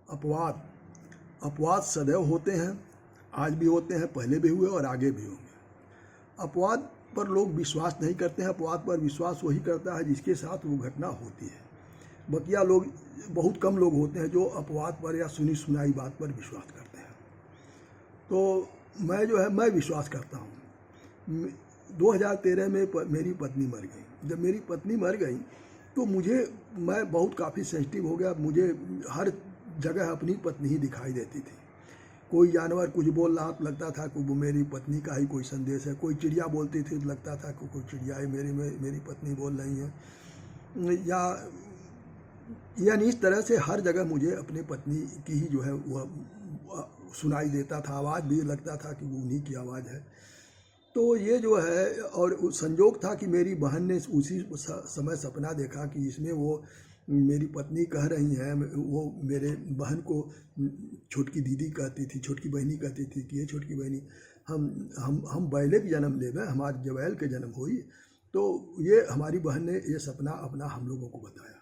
अपवाद अपवाद सदैव होते हैं, आज भी होते हैं, पहले भी हुए और आगे भी होंगे। अपवाद पर लोग विश्वास नहीं करते हैं। अपवाद पर विश्वास वही करता है जिसके साथ वो घटना होती है। बकिया लोग, बहुत कम लोग होते हैं जो अपवाद पर या सुनी सुनाई बात पर विश्वास करते हैं। तो मैं विश्वास करता हूँ। 2013 में मेरी पत्नी मर गई। जब मेरी पत्नी मर गई तो मैं बहुत काफ़ी सेंसिटिव हो गया। मुझे हर जगह अपनी पत्नी ही दिखाई देती थी। कोई जानवर कुछ बोल रहा तो लगता था कि वो मेरी पत्नी का ही कोई संदेश है। कोई चिड़िया बोलती थी तो लगता था कि कोई चिड़िया ही मेरी पत्नी बोल रही है। यानी इस तरह से हर जगह मुझे अपने पत्नी की ही जो है वह सुनाई देता था। आवाज़ भी लगता था कि वो उन्हीं की आवाज़ है। तो ये जो है, और संजोग था कि मेरी बहन ने उसी समय सपना देखा कि इसमें वो मेरी पत्नी कह रही हैं, वो मेरे बहन को छोटकी दीदी कहती थी, छोटकी बहनी कहती थी कि ये छोटकी बहनी हम बैले के जन्म लेवे, हमारे जवैल के जन्म हुई। तो ये हमारी बहन ने ये सपना अपना हम लोगों को बताया।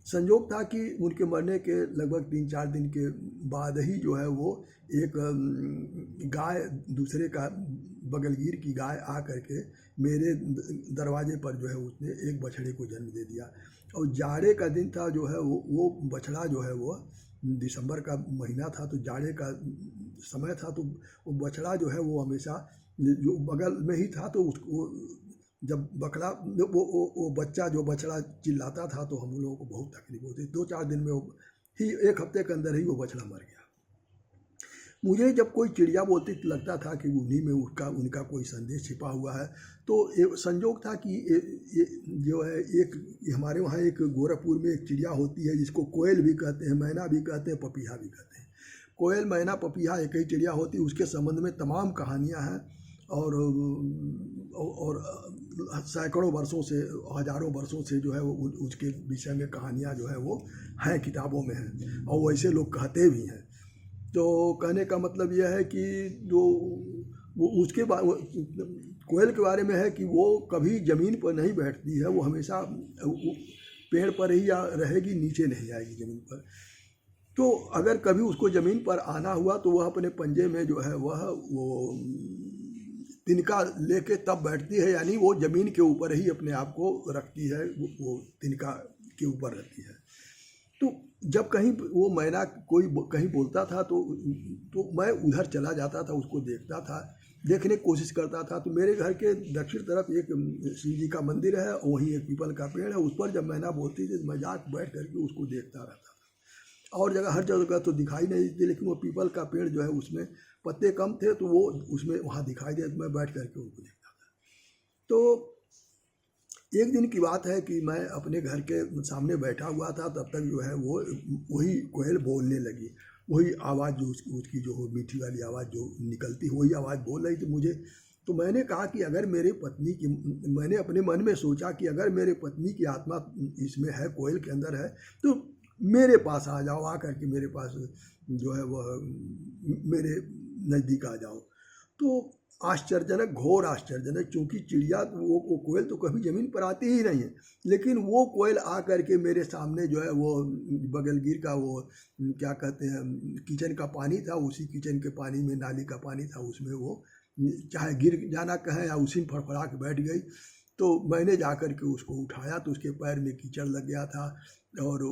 संजोग था कि उनके मरने के लगभग 3-4 दिन के बाद ही जो है वो एक गाय, दूसरे का बगलगीर की गाय आ करके मेरे दरवाजे पर जो है उसने एक बछड़े को जन्म दे दिया। और जाड़े का दिन था जो है वो बछड़ा जो है वो दिसंबर का महीना था, तो जाड़े का समय था। तो वो बछड़ा जो है वो हमेशा जो बगल में ही था, तो उसको जब वो बच्चा जो बछड़ा चिल्लाता था तो हम लोगों को बहुत तकलीफ होती। 2-4 दिन में ही, 1 हफ्ते के अंदर ही वो बछड़ा मर गया। मुझे जब कोई चिड़िया बोलती तो लगता था कि उन्हीं में उनका कोई संदेश छिपा हुआ है। तो संजोग था कि ये जो है हमारे वहाँ एक गोरखपुर में एक चिड़िया होती है जिसको कोयल भी कहते हैं, मैना भी कहते हैं, पपीहा भी कहते हैं। कोयल, मैना, पपीहा एक ही चिड़िया होती है। उसके संबंध में तमाम कहानियाँ हैं और सैकड़ों वर्षों से, हजारों वर्षों से जो है वो उसके विषय में कहानियाँ जो है वो हैं, किताबों में हैं, और वैसे लोग कहते भी हैं। तो कहने का मतलब यह है कि जो वो उसके कोयल के बारे में है कि वो कभी ज़मीन पर नहीं बैठती है, वो हमेशा पेड़ पर ही रहेगी, नीचे नहीं आएगी ज़मीन पर। तो अगर कभी उसको ज़मीन पर आना हुआ तो वह अपने पंजे में जो है वो तिनका लेके तब बैठती है, यानी वो ज़मीन के ऊपर ही अपने आप को रखती है, वो तिनका के ऊपर रहती है। तो जब कहीं वो मैना कोई कहीं बोलता था तो मैं उधर चला जाता था, उसको देखता था, देखने की कोशिश करता था। तो मेरे घर के दक्षिण तरफ एक शिव जी का मंदिर है, वहीं एक पीपल का पेड़ है। उस पर जब मैना बोलती थी तो मैं जाकर बैठ करके उसको देखता रहता था। और जगह, हर जगह तो दिखाई नहीं देती, लेकिन वो पीपल का पेड़ जो है उसमें पत्ते कम थे तो वो उसमें वहाँ दिखाई दे, तो मैं बैठ करके उनको देखता था। तो एक दिन की बात है कि मैं अपने घर के सामने बैठा हुआ था, तब तक जो है वो वही कोयल बोलने लगी। वही आवाज़ जो उसकी जो हो मीठी वाली आवाज़ जो निकलती, वही आवाज़ बोल रही थी मुझे। तो मैंने कहा कि अगर मेरे पत्नी की, मैंने अपने मन में सोचा कि अगर मेरे पत्नी की आत्मा इसमें है, कोयल के अंदर है, तो मेरे पास आ जाओ, आ करके मेरे पास जो है वह मेरे नज़दीक आ जाओ। तो आश्चर्यजनक, घोर आश्चर्यजनक, चूँकि चिड़िया वो कोयल तो कभी ज़मीन पर आती ही नहीं है, लेकिन वो कोयल आ करके मेरे सामने जो है वो बगलगीर का वो क्या कहते हैं किचन का पानी था, उसी किचन के पानी में, नाली का पानी था, उसमें वो चाहे गिर जाना कहें या उसी में फड़फड़ा के बैठ गई। तो मैंने जा कर के उसको उठाया तो उसके पैर में कीचड़ लग गया था, और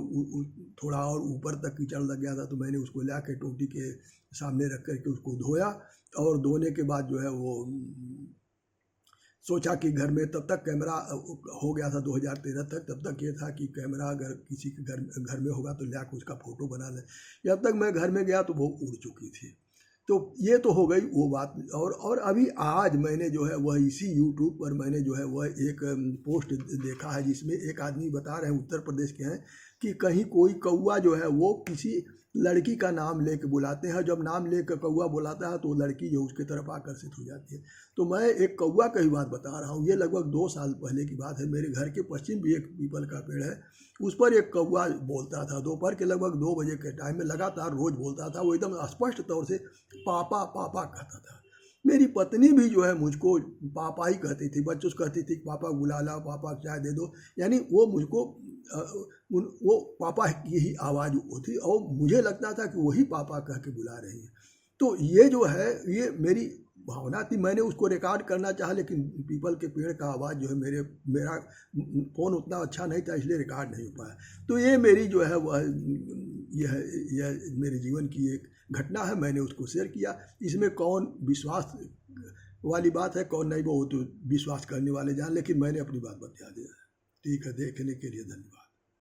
थोड़ा और ऊपर तक कीचड़ लग गया था। तो मैंने उसको ला के टोटी के सामने रख करके उसको धोया, और धोने के बाद जो है वो सोचा कि घर में, तब तक कैमरा हो गया था 2013 तक, तब तक ये था कि कैमरा अगर किसी के घर में होगा तो ला के उसका फ़ोटो बना लें। जब तक मैं घर में गया तो वो उड़ चुकी थी। तो ये तो हो गई वो बात। और अभी आज मैंने जो है वह इसी यूट्यूब पर मैंने जो है वह एक पोस्ट देखा है जिसमें एक आदमी बता रहे हैं, उत्तर प्रदेश के हैं, कि कहीं कोई कौआ जो है वो किसी लड़की का नाम लेके बुलाते हैं। जब नाम लेकर कौआ बुलाता है तो लड़की जो उसके तरफ आकर्षित हो जाती है। तो मैं एक कौआ की बात बता रहा हूँ, ये लगभग 2 साल पहले की बात है। मेरे घर के पश्चिम भी एक पीपल का पेड़ है, उस पर एक कौआ बोलता था। दोपहर के लगभग 2 बजे के टाइम में लगातार रोज़ बोलता था। वो एकदम स्पष्ट तौर से पापा पापा कहता था। मेरी पत्नी भी जो है मुझको पापा ही कहती थी, बच्चों से कहती थी पापा बुला ला, पापा चाय दे दो, यानी वो मुझको वो पापा की ही आवाज़ होती और मुझे लगता था कि वही पापा कह के बुला रही हैं। तो ये जो है ये मेरी भावना थी, मैंने उसको रिकॉर्ड करना चाहा लेकिन पीपल के पेड़ का आवाज़ जो है मेरा फ़ोन उतना अच्छा नहीं था इसलिए रिकॉर्ड नहीं हो पाया। तो ये मेरी जो है वह यह मेरे जीवन की एक घटना है, मैंने उसको शेयर किया। इसमें कौन विश्वास वाली बात है कौन नहीं वो तो विश्वास करने वाले जान, लेकिन मैंने अपनी बात बता दिया। ठीक है, देखने के लिए धन्यवाद।